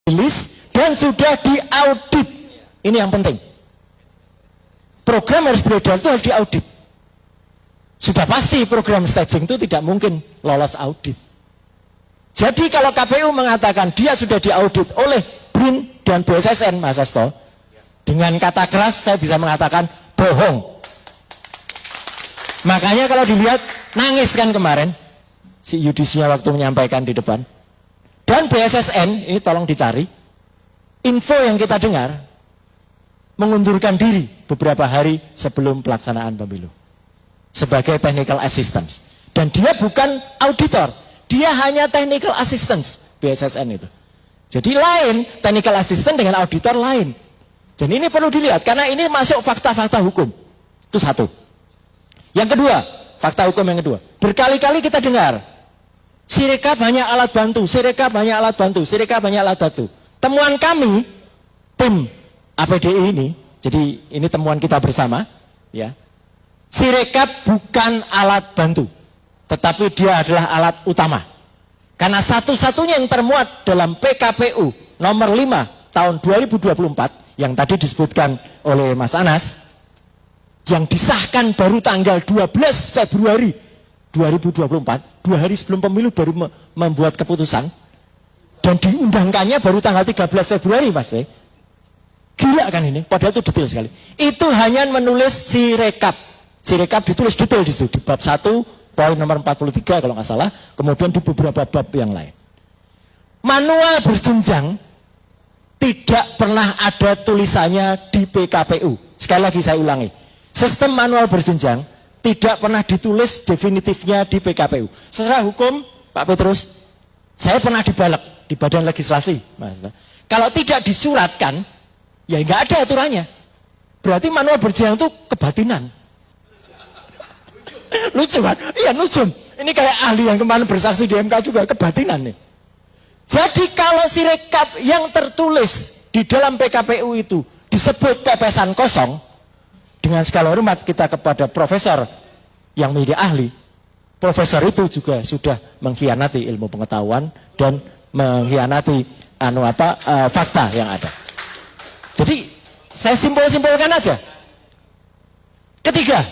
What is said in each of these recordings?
rilis dan sudah diaudit. Ini yang penting. Program harus beredar itu harus diaudit. Sudah pasti program staging itu tidak mungkin lolos audit. Jadi kalau KPU mengatakan dia sudah diaudit oleh BRIN dan BSSN, Mas Hasto, dengan kata keras saya bisa mengatakan bohong. Makanya kalau dilihat nangis kan kemarin si yudisinya waktu menyampaikan di depan. Dan BSSN, ini tolong dicari, info yang kita dengar mengundurkan diri beberapa hari sebelum pelaksanaan pemilu sebagai technical assistance. Dan dia bukan auditor, dia hanya technical assistance BSSN itu. Jadi lain, technical assistant dengan auditor lain. Dan ini perlu dilihat karena ini masuk fakta-fakta hukum. Itu satu. Yang kedua, fakta hukum yang kedua. Berkali-kali kita dengar Sirekap hanya alat bantu, Sirekap hanya alat bantu, Sirekap hanya alat bantu. Temuan kami, tim APDI ini, jadi ini temuan kita bersama, ya. Sirekap bukan alat bantu, tetapi dia adalah alat utama. Karena satu-satunya yang termuat dalam PKPU nomor 5 tahun 2024, yang tadi disebutkan oleh Mas Anas, yang disahkan baru tanggal 12 Februari 2024, 2 hari sebelum pemilu baru membuat keputusan, dan diundangkannya baru tanggal 13 Februari, Mas. Gila kan ini, padahal itu detail sekali. Itu hanya menulis Sirekap. Sirekap ditulis detail di situ, di bab 1, poin nomor 43 kalau nggak salah, kemudian di beberapa bab yang lain. Manual berjenjang tidak pernah ada tulisannya di PKPU. Sekali lagi saya ulangi, sistem manual berjenjang tidak pernah ditulis definitifnya di PKPU. Secara hukum, Pak Petrus, saya pernah dibalek di Badan Legislasi, Mas. Kalau tidak disuratkan, ya nggak ada aturannya. Berarti manual berjenjang itu kebatinan. Lucu kan? Iya lucu. Ini kayak ahli yang kemarin bersaksi di MK juga kebatinan nih. Jadi kalau Sirekap yang tertulis di dalam PKPU itu disebut pepesan kosong, dengan segala hormat kita kepada profesor yang menjadi ahli, profesor itu juga sudah mengkhianati ilmu pengetahuan dan mengkhianati fakta yang ada. Jadi saya simpulkan aja. Ketiga,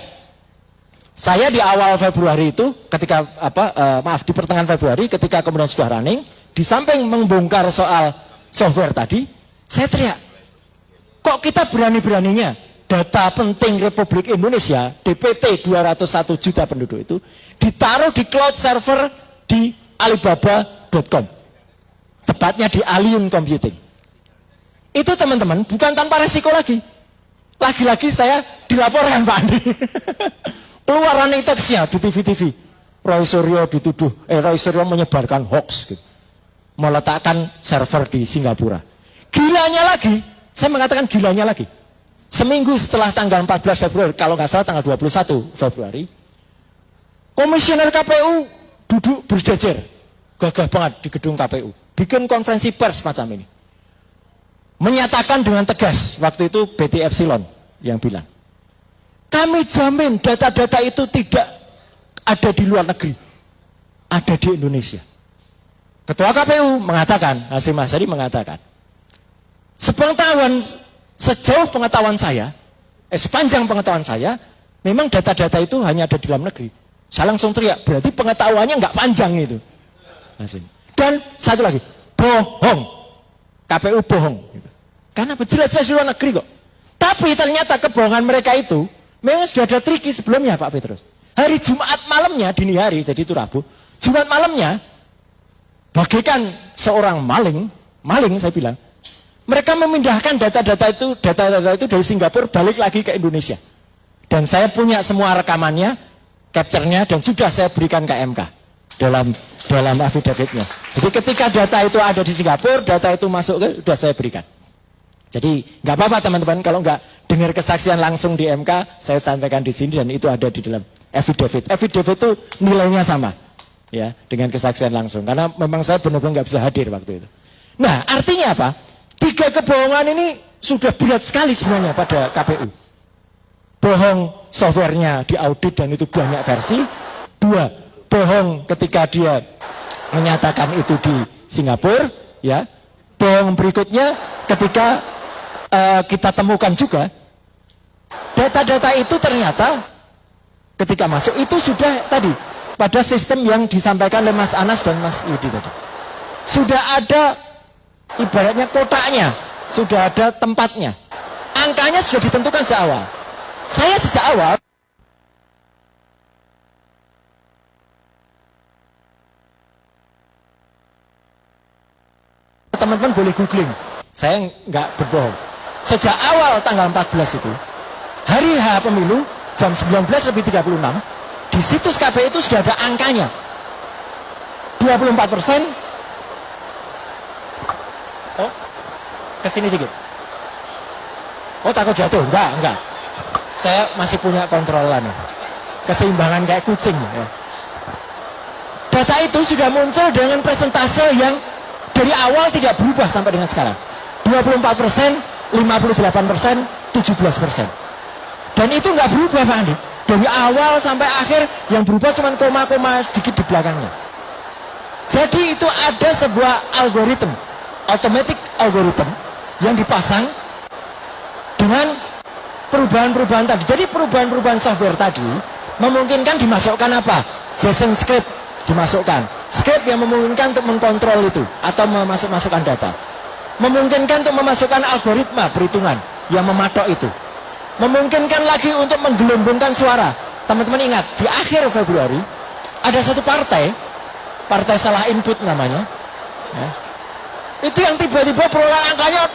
saya di awal Februari itu, ketika di pertengahan Februari, ketika kemudian sudah running, di samping membongkar soal software tadi, saya teriak, kok kita berani-beraninya data penting Republik Indonesia, DPT 201 juta penduduk itu, ditaruh di cloud server di Alibaba.com. Tepatnya di Alien Computing. Itu teman-teman, bukan tanpa resiko lagi. Lagi-lagi saya dilaporkan Pak Andi. Keluar running text-nya di TV-TV. Roy Suryo menyebarkan hoax gitu. Meletakkan server di Singapura. Gilanya lagi, saya mengatakan gilanya lagi. Seminggu setelah tanggal 14 Februari, kalau nggak salah tanggal 21 Februari, komisioner KPU duduk berjejer, gagah banget di gedung KPU, bikin konferensi pers macam ini. Menyatakan dengan tegas, waktu itu BT Epsilon yang bilang, kami jamin data-data itu tidak ada di luar negeri, ada di Indonesia. Ketua KPU mengatakan, Hasyim Asyari mengatakan, sejauh pengetahuan saya, sepanjang pengetahuan saya, memang data-data itu hanya ada di dalam negeri. Saya langsung teriak, berarti pengetahuannya nggak panjang itu. Dan satu lagi, bohong. KPU bohong. Karena jelas-jelas di luar negeri kok. Tapi ternyata kebohongan mereka itu, memang sudah ada triki sebelumnya Pak Petrus. Hari Jumat malamnya, dini hari, jadi itu Rabu, Jumat malamnya, bagaikan seorang maling saya bilang, mereka memindahkan data-data itu dari Singapura balik lagi ke Indonesia. Dan saya punya semua rekamannya, capture-nya, dan sudah saya berikan ke MK dalam affidavit-nya. Jadi ketika data itu ada di Singapura, data itu masuk sudah saya berikan. Jadi nggak apa-apa teman-teman kalau nggak dengar kesaksian langsung di MK, saya sampaikan di sini dan itu ada di dalam affidavit. Affidavit itu nilainya sama, ya, dengan kesaksian langsung. Karena memang saya benar-benar nggak bisa hadir waktu itu. Nah, artinya apa? 3 kebohongan ini sudah berat sekali sebenarnya pada KPU. Bohong softwarenya diaudit dan itu banyak versi. 2, bohong ketika dia menyatakan itu di Singapura, ya. Dan berikutnya ketika kita temukan juga data-data itu ternyata ketika masuk itu sudah tadi pada sistem yang disampaikan oleh Mas Anas dan Mas Yudi tadi. Sudah ada ibaratnya kotaknya, sudah ada tempatnya. Angkanya sudah ditentukan sejak awal. Saya sejak awal teman-teman boleh googling, saya nggak berbohong. Sejak awal tanggal 14 itu, hari H pemilu, jam 19:36, di situs KPU itu sudah ada angkanya. 24%. Oh, kesini dikit. Oh, takut jatuh? Enggak. Saya masih punya kontrolan. Keseimbangan kayak kucing. Ya. Data itu sudah muncul dengan persentase yang dari awal tidak berubah sampai dengan sekarang. 24%, 58%, 17%. Dan itu nggak berubah Pak Andi. Dari awal sampai akhir yang berubah cuma koma-koma sedikit di belakangnya. Jadi itu ada sebuah algoritma, automatic algorithm yang dipasang dengan perubahan-perubahan tadi. Jadi perubahan-perubahan software tadi memungkinkan dimasukkan apa? JSON script dimasukkan. Script yang memungkinkan untuk mengkontrol itu atau memasukkan data. Memungkinkan untuk memasukkan algoritma perhitungan yang mematok itu. Memungkinkan lagi untuk menggelembungkan suara. Teman-teman ingat, di akhir Februari ada satu partai salah input namanya. Ya. Itu yang tiba-tiba perolehan angkanya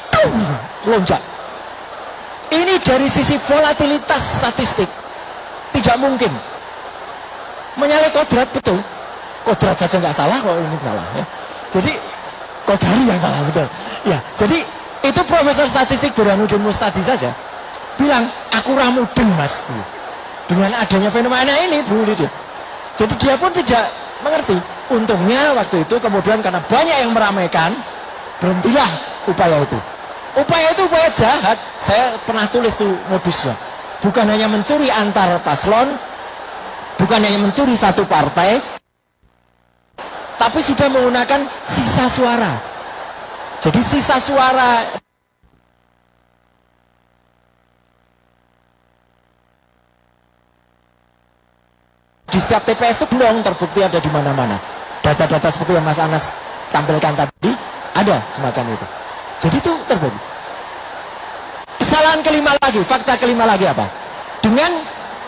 lonjak. Ini dari sisi volatilitas statistik tidak mungkin. Menyalahi kodrat betul. Kodrat saja nggak salah kalau ini salah. Ya. Jadi kodari yang salah betul. Ya, jadi itu Profesor Statistik Burhanuddin Mustadi saja bilang aku ramudeng mas. Dengan adanya fenomena ini Bu Lydia. Jadi dia pun tidak mengerti. Untungnya waktu itu kemudian karena banyak yang meramaikan, berhentilah upaya itu. Upaya itu upaya jahat. Saya pernah tulis tuh modusnya. Bukan hanya mencuri antar paslon, bukan hanya mencuri satu partai, tapi sudah menggunakan sisa suara. Jadi sisa suara di setiap TPS itu belum terbukti ada di mana-mana. Data-data seperti yang Mas Anas tampilkan tadi ada semacam itu. Jadi itu terbukti. Kesalahan kelima lagi, fakta kelima lagi apa? Dengan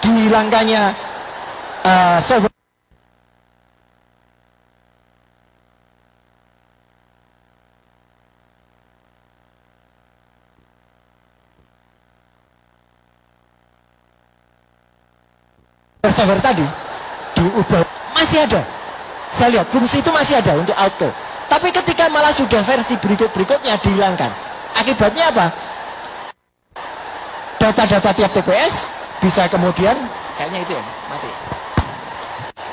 dihilangkannya software server tadi diubah, masih ada. Saya lihat fungsi itu masih ada untuk auto. Tapi ketika malah sudah versi berikutnya dihilangkan, akibatnya apa? Data-data tiap TPS bisa kemudian kayaknya itu ya mati.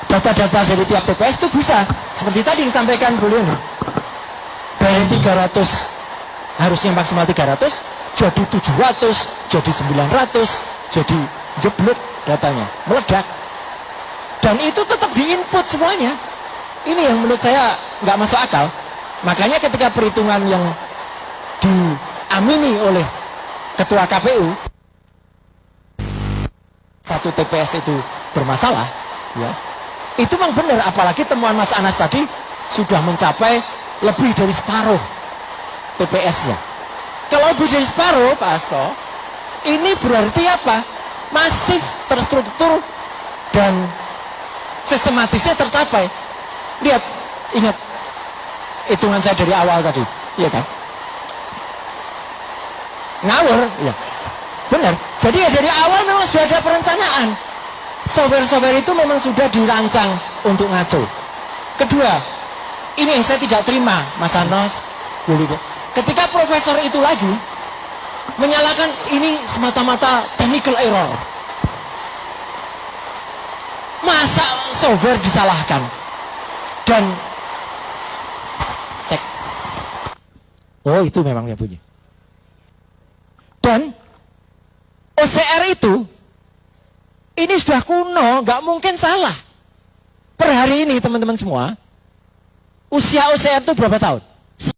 Data-data dari tiap TPS itu bisa seperti tadi disampaikan Bu Leoni. Dari 300 harusnya maksimal 300 jadi 700, jadi 900, jadi jeblok datanya, meledak. Dan itu tetap diinput semuanya. Ini yang menurut saya nggak masuk akal. Makanya ketika perhitungan yang diamini oleh Ketua KPU, satu TPS itu bermasalah, ya, itu memang benar. Apalagi temuan Mas Anas tadi sudah mencapai lebih dari separuh TPS-nya. Kalau lebih dari separuh, Pak Asto, ini berarti apa? Masif, terstruktur, dan sistematisnya tercapai. Lihat, ingat hitungan saya dari awal tadi, iya kan? Ngawur, ya, benar. Jadi ya dari awal memang sudah ada perencanaan. Software-software itu memang sudah dirancang untuk ngaco. Kedua, ini yang saya tidak terima, Mas Anos, ketika profesor itu lagi menyalahkan ini semata-mata technical error. Masa software disalahkan? Dan cek. Oh, itu memang yang punya. Dan OCR itu ini sudah kuno, nggak mungkin salah. Per hari ini teman-teman semua, usia OCR itu berapa tahun?